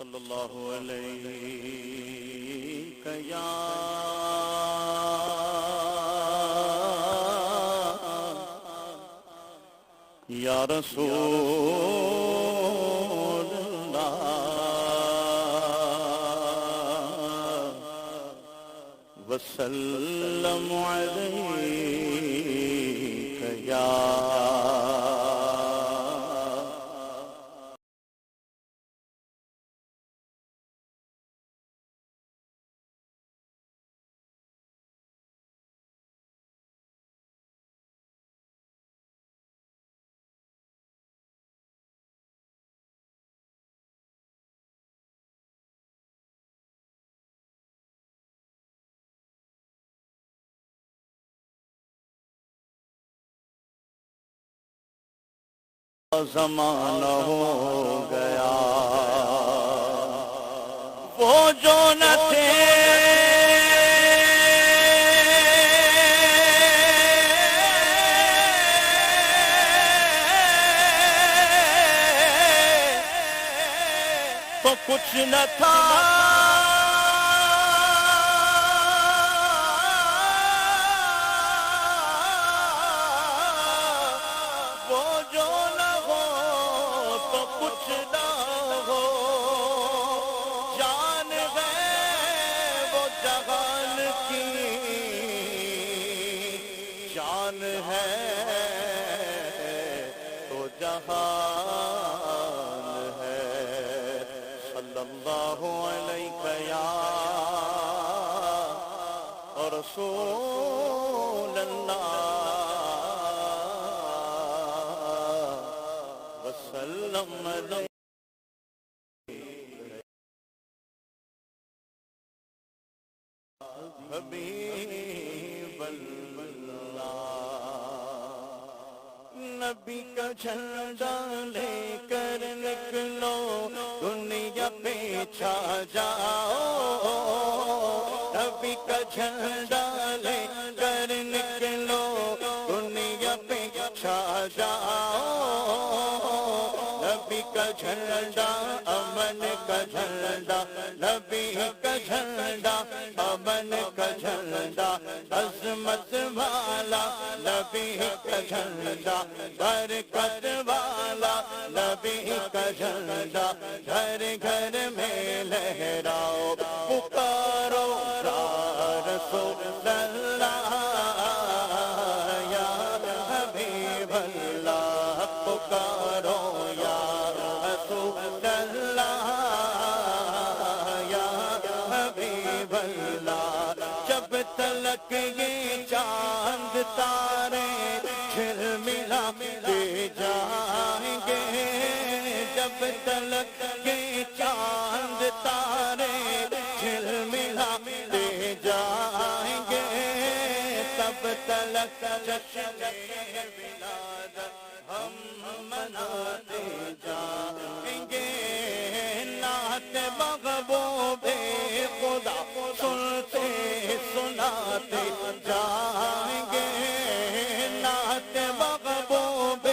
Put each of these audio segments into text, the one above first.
صلی اللہ علیہ یا رسول اللہ وسلم علیک یا زمانہ ہو گیا وہ جو نہ تھے تو کچھ نہ تھا وہ جو نہ ہو تو کچھ نہ ہو جان ہے وہ جہان کی جان ہے تو جہان ہے صلی اللہ علیہ یا رسول اللہ وسلم علیہ حبیب اللہ نبی کا جھنڈا لے کر نکلو دنیا پہ چھا جاؤ نبی کا جھنڈا لے کر نکلو دنیا پہ چھا جاؤ نبی کا جھنڈا امن کا جھنڈا نبی کا جھنڈا امن کا جھنڈا عظمت والا نبی کا جھنڈا برکت والا نبی کا جھنڈا گھر گھر میں لہراؤ پکارو یا رسول اللہ یا حبیب اللہ پکارو یا رسول اللہ یا حبیب اللہ جب تلک یہ چاند تارے جھلملاتے جائیں گے جب تلک یہ چاند تارے جھلملاتے جائیں گے تب تلک جشن ولادت ہم مناتے جائیں گے نعت محبوب خدا سنتے سناتے جائیں گے نعت محبوب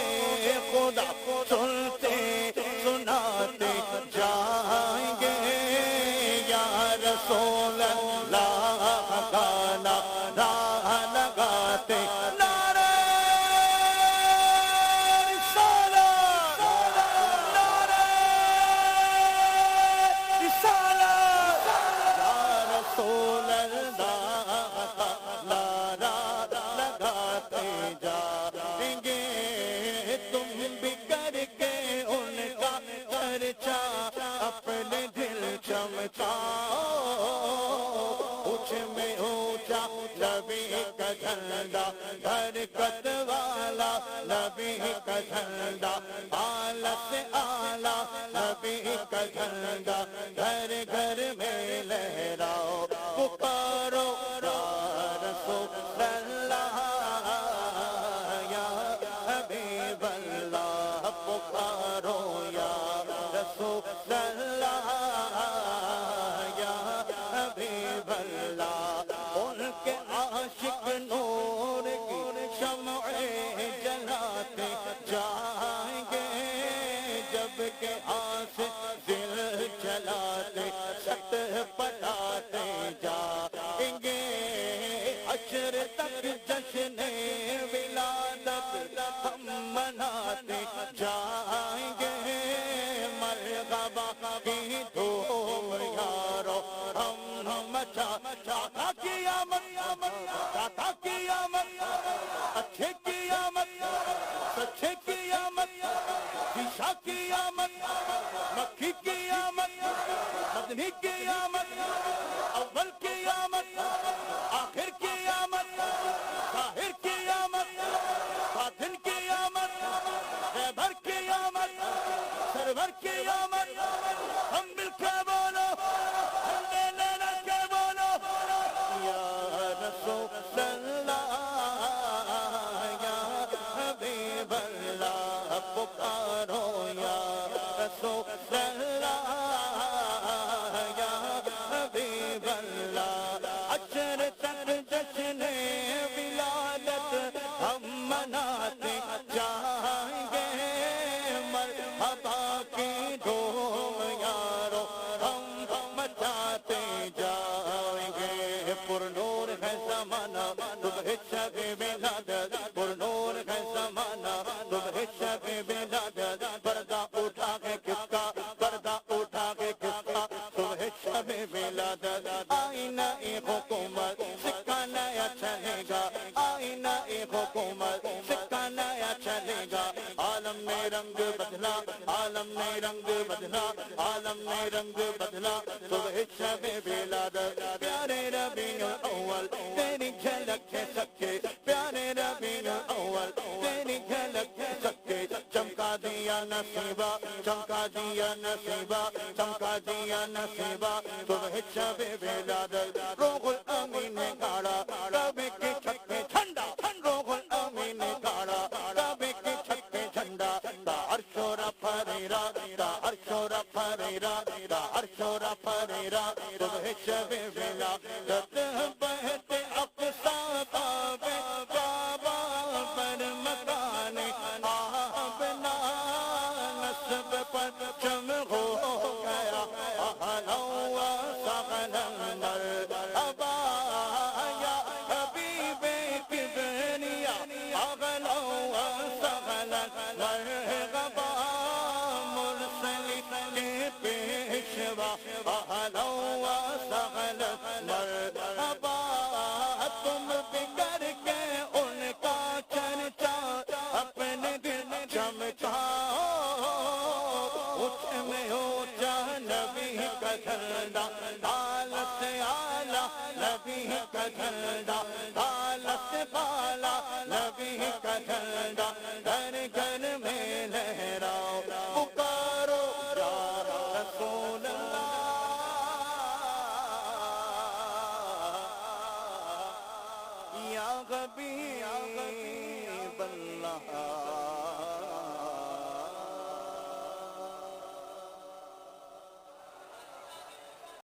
خدا سنتے سناتے جائیں گے یا رسول اللہ گانا راہ لگاتے نعرہ رسالت نعرہ رسالت یا رسول اللہ نعرہ لگاتے جائیں گے تم بھی کر کے ان کا چرچا اپنے دل چمکاؤ اونچ میں اونچا نبی کا جھنڈا برکت والا نبی کا جھنڈا اعلیٰ سے اعلیٰ نبی کا جھنڈا گھر گھر میں لہراؤ پکارو یا رسول اللہ یا حبیب اللہ پکارو یا رسول اللہ یا حبیب اللہ ان کے عاشق نور کی شمعیں جلاتے جائیں گے جب کہ آس دل جلاتے سطح پٹاتے جائیں گے حشر تک جشن ولادت ہم مناتے جائیں گے مرحبا کی دھوم یارو ہم مچا کی آمد کی آمد اچھے کی آمد سچے کی آمد عیسیٰ کی آمد مکی کی آمد مدنی کی آمد اول کی آمد آخر کی آمد ظاہر کی آمد باطن کی آمد خیبر کی آمد سرور کی آمد ہم مل کے بولو ہم نے لینا کے بولو یا رسول اللہ یا حبیب اللہ پکارو یا رسول اللہ یا حبیب اللہ حشر تک جشن ولادت ہم مناتے جائیں گے مرحبا کی دھوم یارو ہم مچاتے جائیں گے پر نور ہے زمانہ صبح شب ولادت پر نور ہے زمانہ صبح شب ولادت پردہ اٹھا کے کس کا پردہ اٹھا کے کس کا صبح شب ولادت آئینہ ایک حکومت سکہ نیا چلے گا آئینہ ایک حکومت سکہ نیا چلے گا عالم نے رنگ بدلا عالم نے رنگ بدلا عالم نے رنگ بدلا صبح شب ولادت پیارے ربیع الاول تیری جھلک ہے سکے پیارے ربیع الاول تیری جھلک ہے سکے چمکا دیا نصیبہ چمکا دیا نصیبہ چمکا دیا نصیبہ صبح شب ولادت روح الامین نے گاڑا کعبے کی چھت پہ جھنڈا روح الامین نے گاڑا کعبے کی چھت پہ جھنڈا دا عرش و رفریرا دا عرش و رفریرا دا عرش و رفریرا صبح شب ولادت بہتے اقصی باب کعبہ پر مکان آبنا نصب پر چم ہو گیا اہلا و سہلا مرحبا یا حبیب کبریا اہلا و سہلا مرحبا مرسل کے پیشوا اہلا و سہلا مرحبا تم بگڑ کے ان کا چرچا اپنے دل چمکاؤ اونچ میں اونچا نبی کا جھنڈا اعلیٰ سے اعلیٰ نبی کا جھنڈا اعلیٰ سے بالا نبی کا جھنڈا گھر گھر میں لہراؤ پکارو یا رسول اللہ یا حبیب اللہ